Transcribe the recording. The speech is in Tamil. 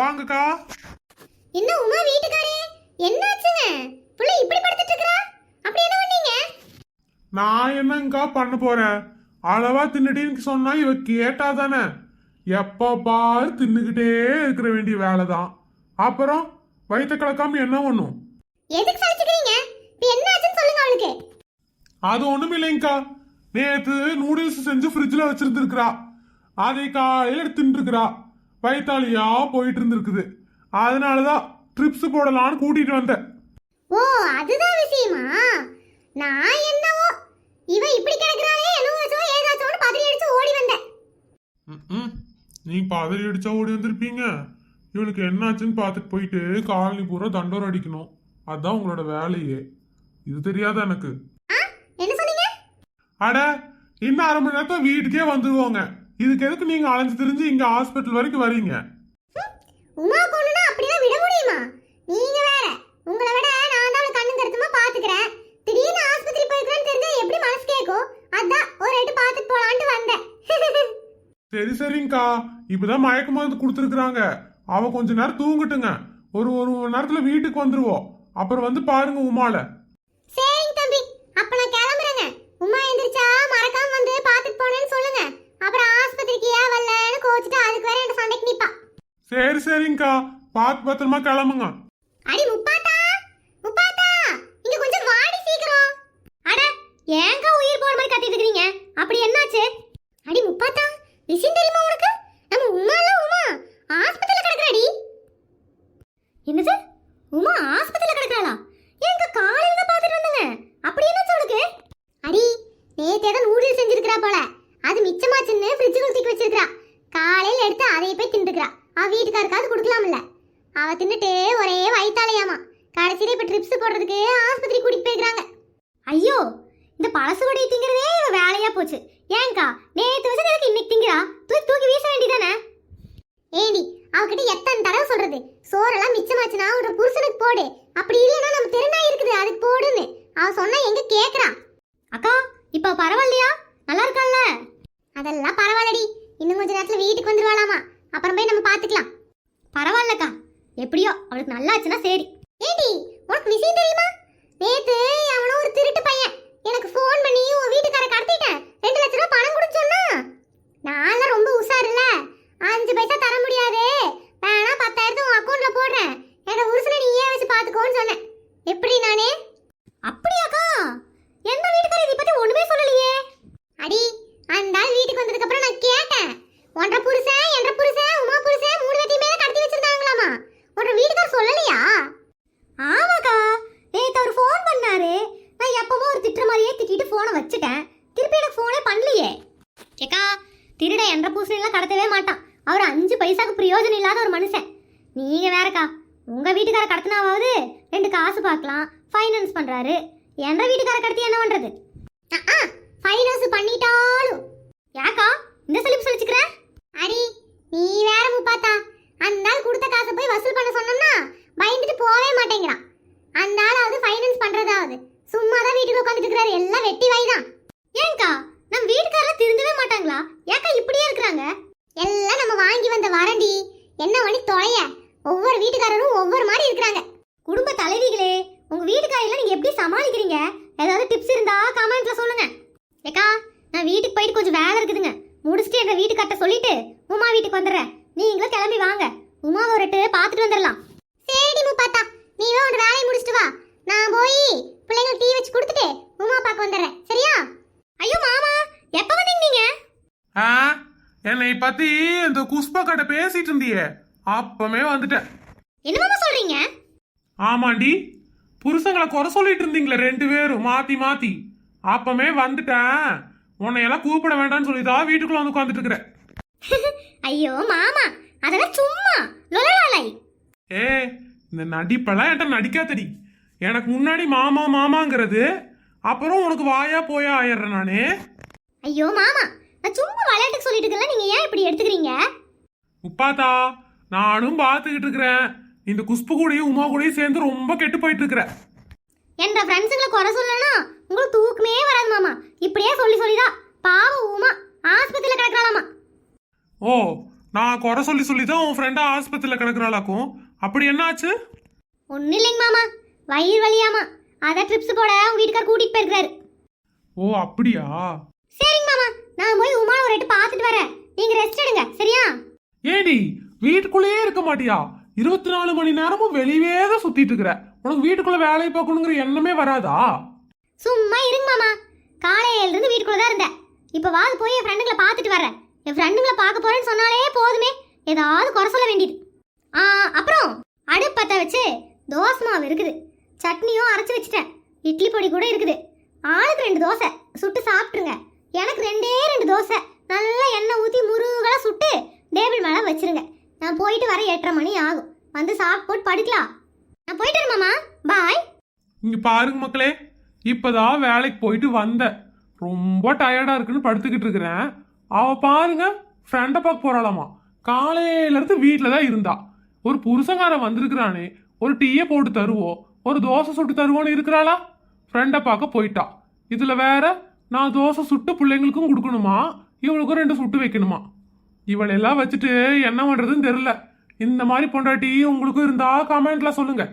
வாங்கக்கா. என்ன உமா வீட்டுக்காரே, என்னாச்சுங்க? புள்ள இப்படி படுத்துட்டு இருக்கா? அப்படி என்ன பண்ணீங்க? நான் என்னங்கக்கா பண்ண போறேன்? அளவா தின்னுட்டேன்னு சொன்னா இவ கேட்டா தானே. எப்ப பாரு தின்னுகிட்டே இருக்கிற வேண்டிய வேலைதான். அப்புறம் வயிற்ற கலக்காம என்ன பண்ணும்? எதுக்கு சலிச்சுக்கிறீங்க? இப்ப என்ன ஆச்சுன்னு சொல்லுங்க அவளுக்கு. அது ஒண்ணும் இல்லைங்கக்கா. நேத்து நூடுல்ஸ் செஞ்சு ஃப்ரிட்ஜ்ல வச்சிருந்துருக்கிறா. அதை காலையில எடுத்துட்டு இருக்கிறா. வயிற்றாலியா போயிட்டு இருந்திருக்குது. அதனாலதான் ட்ரிப்ஸ் போடலான்னு கூட்டிட்டு வந்தேன். ஓ, அதுதான் விஷயமா? நான் என்னவோ இவ இப்படி கிடக்குறாளே என்னவோ ஏதாச்சும் பதறி அடிச்சு ஓடி வந்தேன். நீ பதறி அடிச்சா ஓடி வந்திருப்பீங்க. இவளுக்கு என்னாச்சுன்னு பார்த்துட்டு போயிட்டு காலனி பூரா தண்டோரம் அடிக்கணும். அதான் உங்களோட வேலையே. இது தெரியாத எனக்கு. என்ன சொன்னீங்க? அட, இன்னும் அரை மணி நேரத்துல வீட்டுக்கே வந்துருவோங்க. இதுக்கு எதுக்கு நீங்க அலைஞ்சு திரிஞ்சு இங்க ஹாஸ்பிட்டல் வரைக்கும் வரீங்க? உமா கொண்டுனா அப்படிதான் விட முடியுமா? நீங்க வேற. உங்களை விட நான் தான் கண்ணு கருத்துமா பாத்துக்கிறேன். திடீர்னு ஆஸ்பத்திரி போயிருக்கேன்னு தெரிஞ்சா எப்படி மனசு கேட்கும்? அதான் ஒரு எட்டு பார்த்துட்டு போலான்ட்டு வந்தேன். சரி சரிங்கக்கா. இப்பதான் மயக்க மருந்து கொடுத்துருக்குறாங்க. அவ கொஞ்ச நேரம் தூங்கட்டுங்க. ஒரு மணி நேரத்துல வீட்டுக்கு வந்துருவோம். அப்புறம் வந்து பாருங்க உமால. சரிங்க தம்பி, அப்ப நான் கிளம்புறேங்க. உமா எந்திரிச்சா மறக்காம வந்து பார்த்துட்டு போனேன்னு சொல்லுங்க. அப்புறம் ஆஸ்பத்திரிக்கு ஏன் வரலன்னு கோச்சிட்டு அதுக்கு வேற என்கிட்ட சண்டைக்கு நிப்பா. சரி சரிங்கக்கா. பார்த்து பத்திரமா கிளம்புங்க. அடி முப்பாத்தா, முப்பாத்தா, இங்க கொஞ்சம் வாடி சீக்கிரம். அட, ஏங்க உயிர் போற மாதிரி கத்திட்டு இருக்கீங்க? அப்படி என்னாச்சு? அடி முப்பாத்தா, விஷயம் தெரியுமா உனக்கு? நம்ம உமா ஆஸ்பத்திரியில கிடக்குறாடி. என்னது? உமா ஆஸ்பத்திரியில கிடக்குறாளா? ஏங்க காலையில தான் பாத்துட்டு வந்தங்க. அப்படி என்னாச்சு உனக்கு? அடி, நேத்து ஏதோ நூடுல்ஸ் செஞ்சிருக்கா போல. அது மிச்சமாச்சுன்னு ஃப்ரிட்ஜுக்குள்ள தூக்கி வச்சிருக்கா. காலையில எடுத்து அதை போய் தின்னுக்கிறா. அவ வீட்டுக்காரக்காவது கொடுக்கலாம்ல. அவ தின்னுட்டு ஒரே வயித்தாலையாமா. கடைசியில இப்ப ட்ரிப்ஸ் போடுறதுக்கு ஆஸ்பத்திரி கூட்டிட்டு போயிருக்காங்க. ஐயோ, இந்த பழசு வடையை திங்கிறதே இவ வேலையா போச்சு. ஏங்கா நேத்து வச்சதுக்கு இன்னைக்கு திங்கிறா? தூக்கி வீச வேண்டியதானே? ஏடி, அவகிட்ட எத்தனை தடவை சொல்றது? சோறெல்லாம் மிச்சமாச்சுன்னா உன்னோட புருஷனுக்கு போடு. அப்படி இல்லைன்னா நம்ம தெருநாய் இருக்குது அதுக்கு போடுன்னு. அவ சொன்னா எங்க கேக்குறா? அக்கா, இப்ப பரவாயில்லையா? நல்லா இருக்கால? அதெல்லாம் பரவாயில்லடி. இன்னும் கொஞ்ச நேரத்துல வீட்டுக்கு வந்துருவாளாமா. அப்புறம் போய் நம்ம பாத்துக்கலாம். பரவாயில்லக்கா, எப்படியோ அவளுக்கு நல்லாச்சுன்னா சரி. ஏடி, உனக்கு விஷயம் தெரியுமா? நேத்து அவனோ ஒரு திருட்டு பையன் எனக்கு ஃபோன் பண்ணி உன் வீட்டுக்கார கடத்திட்டேன் 2 லட்சம் ரூபாய் பணம் கொடுன்னு சொன்னா. நான் ரொம்ப உஷாருல. 5 பைசா தர முடியாது, வேணா 10,000 உன் அக்கௌண்ட்ல போடுறேன், என்னோட உருசனை நீயே வச்சு பாத்துக்கோன்னு சொன்னேன். எப்படி நானே? அப்படியாக்கா? எந்த வீட்டுக்கார இதை பத்தி ஒண்ணுமே சொல்லலையே. அடி, அந்த ஆள் வீட்டுக்கு வந்ததுக்கு அப்புறம் நான் கேட்டேன். உன்ற புருஷன் உமா புருஷன் 3 பேத்தையுமே கடத்தி வச்சிருந்தாங்களாமா. உன்ற வீட்டுக்கார சொல்லலையா? ஆமாக்கா, நேத்து அவர் ஃபோன் பண்ணாரு. நான் எப்பவும் ஒரு திட்டுற மாதிரியே திட்டிட்டு ஃபோனை வச்சுட்டேன். திருப்பி எனக்கு ஃபோனே பண்ணலையே. ஏக்கா, திருட என்ற பூசணிலாம் கடத்தவே மாட்டான். அவர் 5 பைசாக்கு பிரயோஜனம் இல்லாத ஒரு மனுஷன். நீங்க வேறக்கா, உங்க வீட்டுக்கார கடத்தினாவது 2 காசு பார்க்கலாம். ஃபைனான்ஸ் பண்றாரு. என்ற வீட்டுக்கார கடத்தி என்ன பண்றது? ஃபைனான்ஸ் பண்ணிட்டாலும் யாக்கா இந்த செலிப்பு சொல்லிச்சுக்கிற? அடி, நீ வேற முப்பாத்தா. அந்த ஆள் கொடுத்த காசை போய் வசூல் பண்ண சொன்னோம்னா பயந்துட்டு போவே மாட்டேங்கிறான். அந்த ஆளாவது ஃபைனான்ஸ் பண்றதாவது சும்மா தான் வீட்டுக்கு உட்காந்துட்டு இருக்கிறாரு. எல்லாம் வெட்டி வாய்தான். ஏங்கா, நம்ம வீட்டுக்காரல திருந்தவே மாட்டாங்களா? ஏக்கா இப்படியே இருக்கிறாங்க? எல்லாம் நம்ம வாங்கி வந்த வரண்டி. என்ன பண்ணி தொலைய? ஒவ்வொரு வீட்டுக்காரரும் ஒவ்வொரு மாதிரி இருக்கிறாங்க. குடும்ப தலைவிகளே, உங்க வீட்டுக்காரெல்லாம் நீங்க எப்படி சமாளிக்கிறீங்க? ஏதாவது டிப்ஸ் இருந்தா கமெண்ட்ல சொல்லுங்க. ஏக்கா, நான் வீட்டுக்கு போயிட்டு கொஞ்சம் வேலை இருக்குதுங்க. முடிச்சுட்டு எங்க வீட்டுக்கார்ட்ட சொல்லிட்டு உமா வீட்டுக்கு வந்துடுறேன். நீங்களும் கிளம்பி வாங்க. உமாவை ஒரு பார்த்துட்டு வந்துடலாம். சரி முப்பாத்தா, நீ உன் வேலையை முடிச்சிட்டு வா. நான் போய் பிள்ளைங்களுக்கு டீ வச்சு கொடுத்துட்டு உமா பார்க்க வந்துடுறேன். சரியா? ஐயோ மாமா, எப்ப வந்தீங்க நீங்க? என்னை பத்தி இந்த குஷ்பா கிட்ட பேசிட்டு இருந்தியே, அப்பமே வந்துட்டேன். என்ன மாமா சொல்றீங்க? ஆமாண்டி, புருஷங்களை குறை சொல்லிட்டு இருந்தீங்களே 2 பேரும் மாத்தி மாத்தி. அப்பமே வந்துட்டேன். உன்னை எல்லாம் கூப்பிட வேண்டாம்னு சொல்லிதான் வீட்டுக்குள்ள வந்து உட்காந்துட்டு இருக்கிறேன். ஐயோ மாமா, அதெல்லாம் சும்மா லொலலாலை. இந்த நடிப்பெல்லாம் என்கிட்ட நடிக்காதடி. எனக்கு முன்னாடி மாமா மாமாங்கிறது, அப்புறம் உனக்கு வாயா போயா ஆயிடுறேன் நானே. ஐயோ மாமா, நான் சும்மா விளையாட்டுக்கு சொல்லிட்டு இருக்கல, நீங்க ஏன் இப்படி எடுத்துக்கிறீங்க? உப்பாத்தா, நானும் பார்த்துக்கிட்டு இருக்கிறேன். இந்த குஷ்பு கூடயும் உமா கூடயும் சேர்ந்து ரொம்ப கெட்டு போயிட்டு இருக்கிறேன். என்ற ஃப்ரெண்ட்ஸுங்களை குறை சொல்லனா உங்களுக்கு தூக்கமே வராது மாமா. இப்படியே சொல்லிதான் பாவம் உமா ஆஸ்பத்திரியில கிடக்குறாளாமா. ஓ, நான் குறை சொல்லி சொல்லி தான் உன் ஃப்ரெண்டா ஆஸ்பத்திரியில் கிடக்குறாளாக்கும். அப்படி என்னாச்சு? ஒன்றும் இல்லைங்க மாமா, வயிறு வலியாமா, அதை ட்ரிப்ஸ் போட உங்க வீட்டுக்கார் கூட்டிட்டு போயிருக்காரு. ஓ அப்படியா? சரிங்க மாமா, நான் போய் உமா ஒரு எட்டு பார்த்துட்டு வரேன். நீங்க ரெஸ்ட் எடுங்க, சரியா? ஏடி வீட்டுக்குள்ளேயே இருக்க மாட்டியா? 24 மணி நேரமும் வெளியே தான் சுத்திட்டு இருக்கிற. உனக்கு வீட்டுக்குள்ள வேலையை பார்க்கணுங்கிற எண்ணமே வராதா? சும்மா இருங்க மாமா, காலையில இருந்து வீட்டுக்குள்ள தான் இருந்தேன். இப்ப வாது போய் என் ஃப்ரெண்டுங்களை பார்த்துட்டு வரேன். என் ஃப்ரெண்டுங்களை பார்க்க போறேன்னு சொன்னாலே போதுமே, ஏதாவது குறை சொல்ல வேண்டியது. அப்புறம் அடுப்பத்த வச்சு தோசை மாவு இருக்குது, சட்னியும் அரைச்சு வச்சுட்டேன், இட்லி பொடி கூட இருக்குது. ஆளுக்கு 2 தோசை சுட்டு சாப்பிட்டுருங்க. எனக்கு 2 தோசை நல்லா எண்ணெய் ஊற்றி முருகலா சுட்டு டேபிள் மேலே வச்சிருங்க. நான் போயிட்டு வர 8:30 மணி ஆகும். வந்து சாப்பிட்டு போட்டு படுக்கலாம். நான் போயிட்டு வரேன் மாமா, பாய். இங்க பாருங்க மக்களே, இப்பதான் வேலைக்கு போயிட்டு வந்தேன். ரொம்ப டயர்டா இருக்குன்னு படுத்துக்கிட்டு இருக்கிறேன். அவ பாருங்க ஃப்ரெண்டை பார்க்க போறாளாமா. காலையில இருந்து வீட்டில தான் இருந்தா. ஒரு புருஷங்காரன் வந்திருக்கிறானே, ஒரு டீயை போட்டு தருவோம், ஒரு தோசை சுட்டு தருவோன்னு இருக்கிறாளா? ஃப்ரெண்டை பார்க்க போயிட்டா. இதுல வேற நான் தோசை சுட்டு பிள்ளைங்களுக்கும் கொடுக்கணுமா, இவளுக்கும் 2 சுட்டு வைக்கணுமா. இவளெல்லாம் வச்சுட்டு என்ன பண்றதுன்னு தெரியல. இந்த மாதிரி பொண்டாட்டி உங்களுக்கும் இருந்தா கமெண்ட்ல சொல்லுங்க.